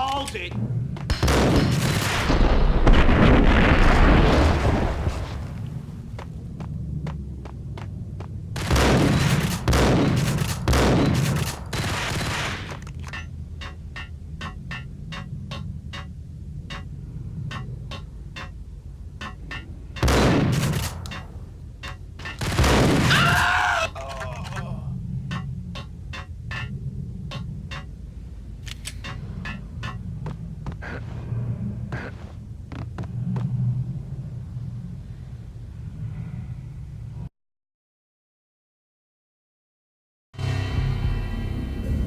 Hold it!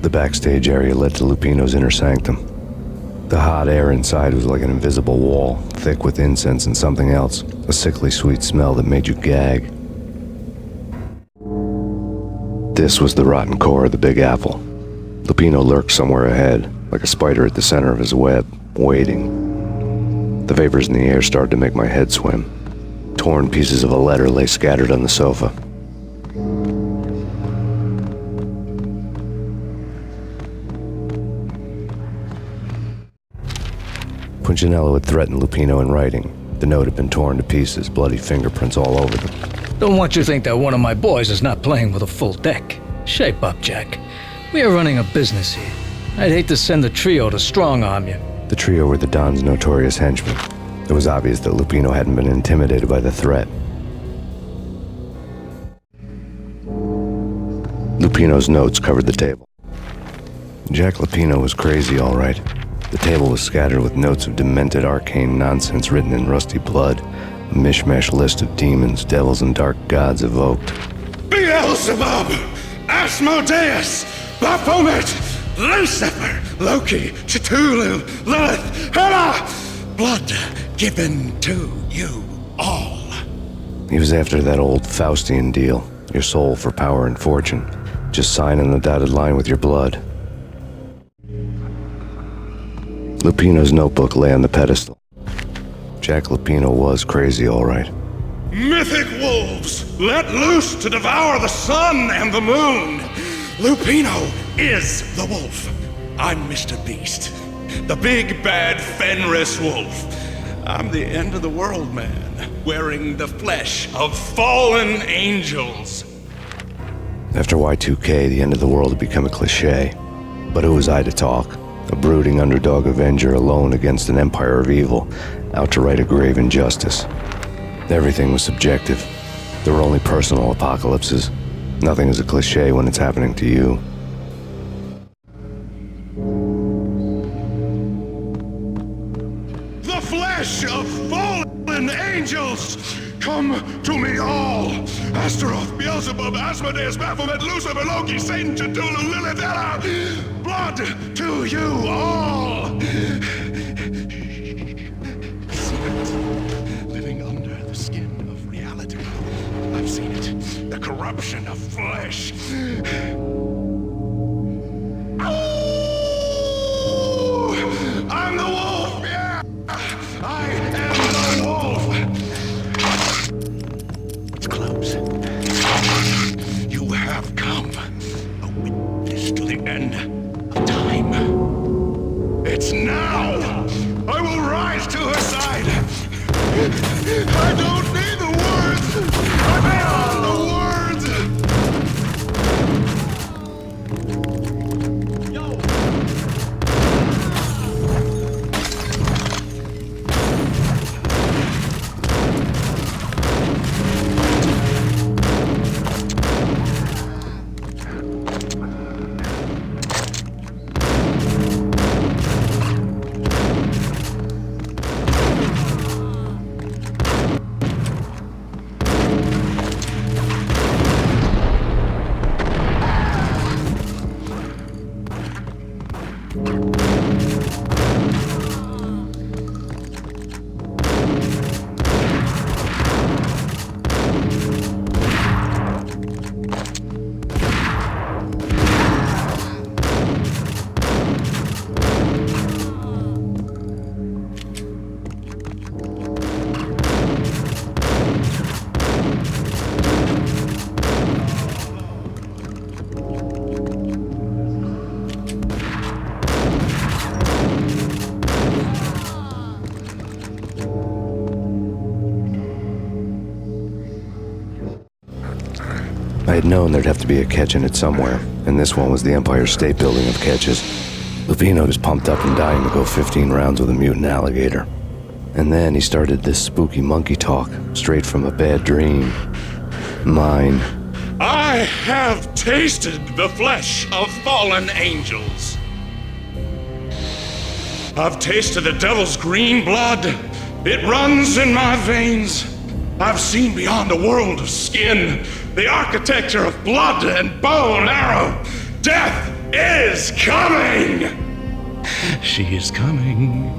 The backstage area led to Lupino's inner sanctum. The hot air inside was like an invisible wall, thick with incense and something else, a sickly sweet smell that made you gag. This was the rotten core of the Big Apple. Lupino lurked somewhere ahead, like a spider at the center of his web, waiting. The vapors in the air started to make my head swim. Torn pieces of a letter lay scattered on the sofa. Punchinello had threatened Lupino in writing. The note had been torn to pieces, bloody fingerprints all over them. Don't want you to think that one of my boys is not playing with a full deck. Shape up, Jack. We are running a business here. I'd hate to send the trio to strong-arm you. The trio were the Don's notorious henchmen. It was obvious that Lupino hadn't been intimidated by the threat. Lupino's notes covered the table. Jack Lupino was crazy, all right. The table was scattered with notes of demented arcane nonsense written in rusty blood, a mishmash list of demons, devils, and dark gods evoked. Beelzebub, Asmodeus, Baphomet, Lucifer, Loki, Cthulhu, Lilith, Hela, blood given to you all. He was after that old Faustian deal, your soul for power and fortune. Just sign on the dotted line with your blood. Lupino's notebook lay on the pedestal. Jack Lupino was crazy, all right. Mythic wolves, let loose to devour the sun and the moon. Lupino is the wolf. I'm Mr. Beast, the big bad Fenris wolf. I'm the end of the world man, wearing the flesh of fallen angels. After Y2K, the end of the world had become a cliche. But who was I to talk? A brooding underdog avenger alone against an empire of evil, out to right a grave injustice. Everything was subjective. There were only personal apocalypses. Nothing is a cliche when it's happening to you. The flesh of fallen angels! Come to me all! Astaroth, Beelzebub, Asmodeus, Baphomet, Lucifer, Loki, Satan, Cthulhu, Lilith, Hela! Blood to you all! Secret, living under the skin of reality. I've seen it. The corruption of flesh. Oh! I'm the wolf, yeah! I am the wolf! It's close. You have come, a witness to the end of time. It's now! I will rise to her side! I don't need the words! I'm beyond the words! Yo! I had known there'd have to be a catch in it somewhere, and this one was the Empire State Building of catches. Lupino was pumped up and dying to go 15 rounds with a mutant alligator. And then he started this spooky monkey talk, straight from a bad dream. Mine. I have tasted the flesh of fallen angels. I've tasted the devil's green blood. It runs in my veins. I've seen beyond a world of skin, the architecture of blood and bow and arrow. Death is coming! She is coming,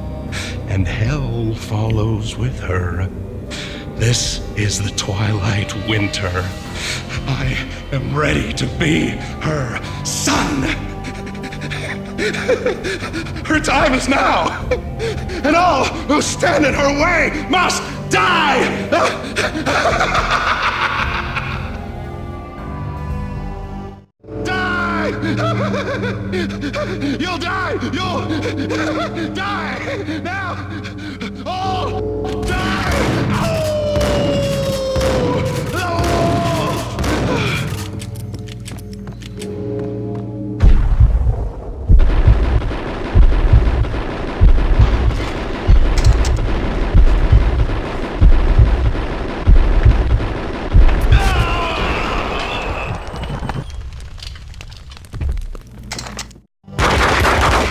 and hell follows with her. This is the twilight winter. I am ready to be her son. Her time is now, and all who stand in her way must die! Die! You'll die! You'll die! Now! All die!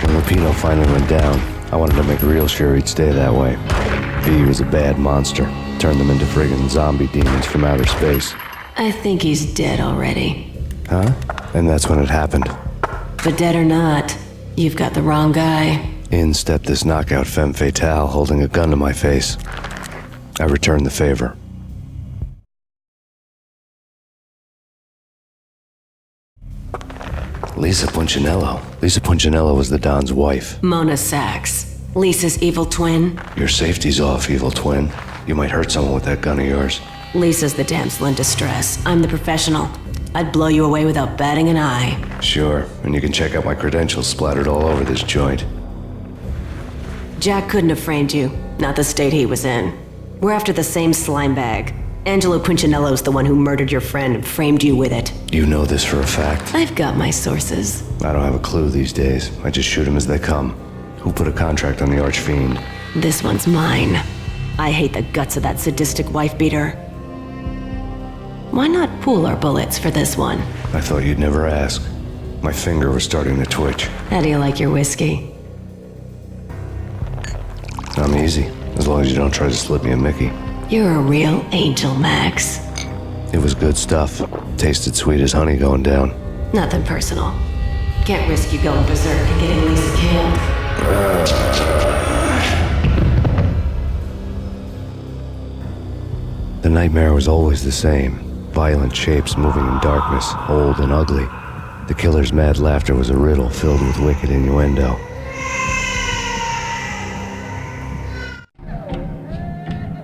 Lupino finally went down. I wanted to make real sure he'd stay that way. V was a bad monster. Turned them into friggin' zombie demons from outer space. I think he's dead already. Huh? And that's when it happened. But dead or not, you've got the wrong guy. In stepped this knockout femme fatale holding a gun to my face. I returned the favor. Lisa Punchinello. Lisa Punchinello was the Don's wife. Mona Sachs, Lisa's evil twin. Your safety's off, evil twin. You might hurt someone with that gun of yours. Lisa's the damsel in distress. I'm the professional. I'd blow you away without batting an eye. Sure, and you can check out my credentials splattered all over this joint. Jack couldn't have framed you, not the state he was in. We're after the same slime bag. Angelo Punchinello's the one who murdered your friend and framed you with it. You know this for a fact. I've got my sources. I don't have a clue these days. I just shoot them as they come. Who put a contract on the Archfiend? This one's mine. I hate the guts of that sadistic wife-beater. Why not pool our bullets for this one? I thought you'd never ask. My finger was starting to twitch. How do you like your whiskey? I'm easy, as long as you don't try to slip me a Mickey. You're a real angel, Max. It was good stuff. Tasted sweet as honey going down. Nothing personal. Can't risk you going berserk and getting Lisa killed. The nightmare was always the same. Violent shapes moving in darkness, old and ugly. The killer's mad laughter was a riddle filled with wicked innuendo.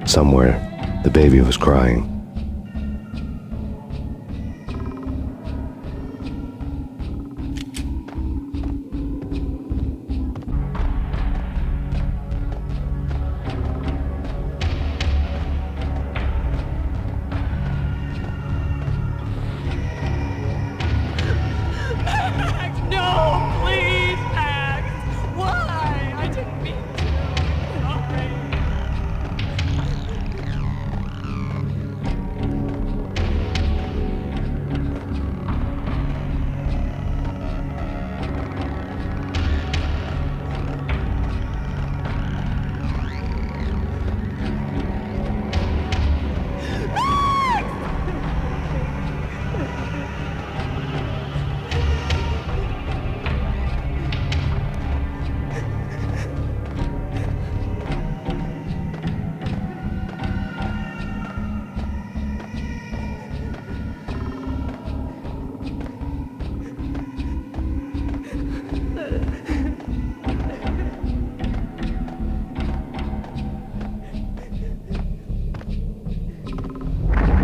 Somewhere, the baby was crying. No, please, Max. Why? I didn't mean to. Sorry.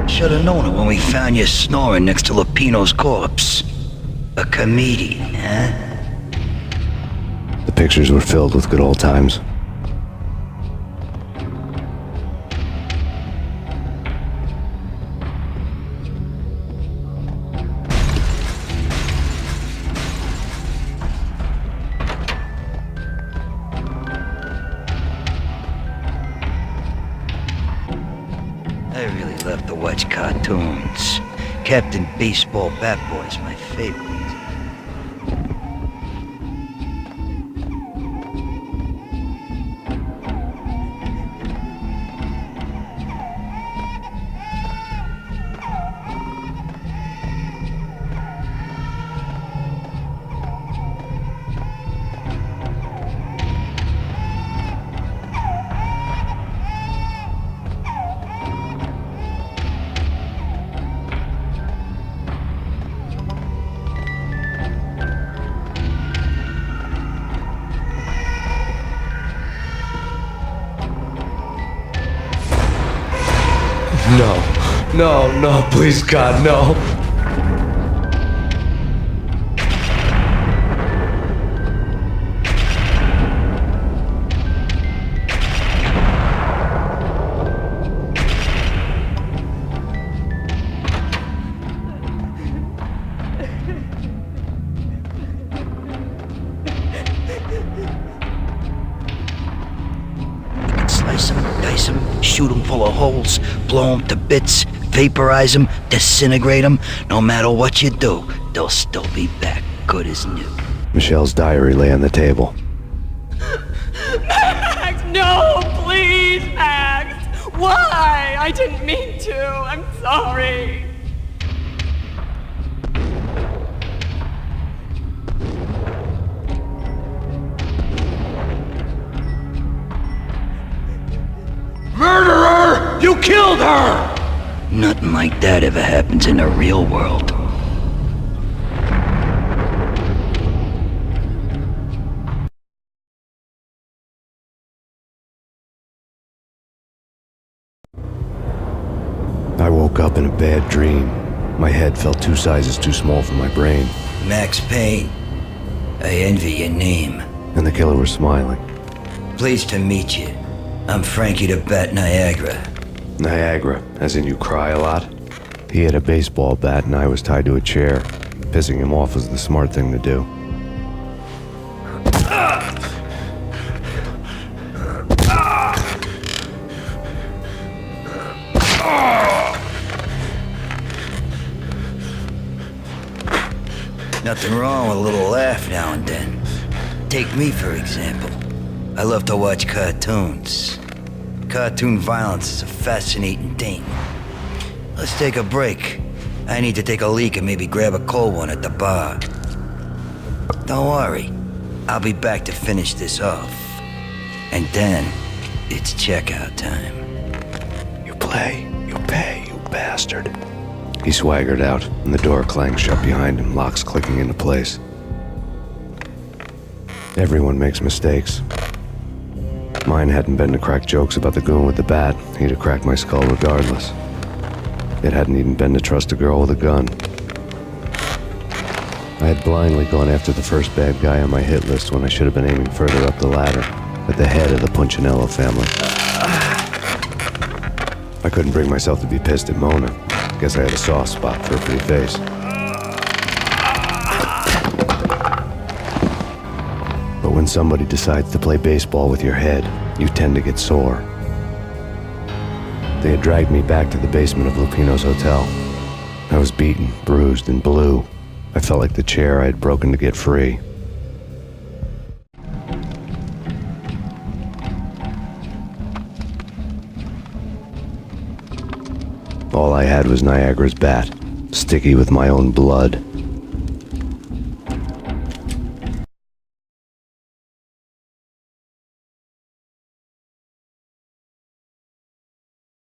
Should have known it when we found you snoring next to Lupino's corpse. A comedian, huh? The pictures were filled with good old times. watch cartoons. Captain Baseball Bat Boy's my favorite. No, please, God, no. Slice them, dice them, shoot them full of holes, blow them to bits, vaporize them, disintegrate them. No matter what you do, they'll still be back good as new. Michelle's diary lay on the table. Max, no, please, Max. Why? I didn't mean to. I'm sorry. Murderer! You killed her! Nothing like that ever happens in the real world. I woke up in a bad dream. My head felt 2 sizes too small for my brain, Max Payne. I envy your name. and the killer was smiling. Pleased to meet you. I'm Frankie the Bat Niagara. Niagara, as in you cry a lot? He had a baseball bat and I was tied to a chair. Pissing him off was the smart thing to do. Nothing wrong with a little laugh now and then. Take me, for example. I love to watch cartoons. Cartoon violence is a fascinating thing. Let's take a break. I need to take a leak and maybe grab a cold one at the bar. Don't worry. I'll be back to finish this off. And then, it's checkout time. You play, you pay, you bastard. He swaggered out, and the door clanged shut behind him, locks clicking into place. Everyone makes mistakes. Mine hadn't been to crack jokes about the goon with the bat. He'd have cracked my skull regardless. It hadn't even been to trust a girl with a gun. I had blindly gone after the first bad guy on my hit list when I should have been aiming further up the ladder, at the head of the Punchinello family. I couldn't bring myself to be pissed at Mona. Guess I had a soft spot for her pretty face. But when somebody decides to play baseball with your head, you tend to get sore. They had dragged me back to the basement of Lupino's hotel. I was beaten, bruised, and blue. I felt like the chair I had broken to get free. All I had was Niagara's bat, sticky with my own blood.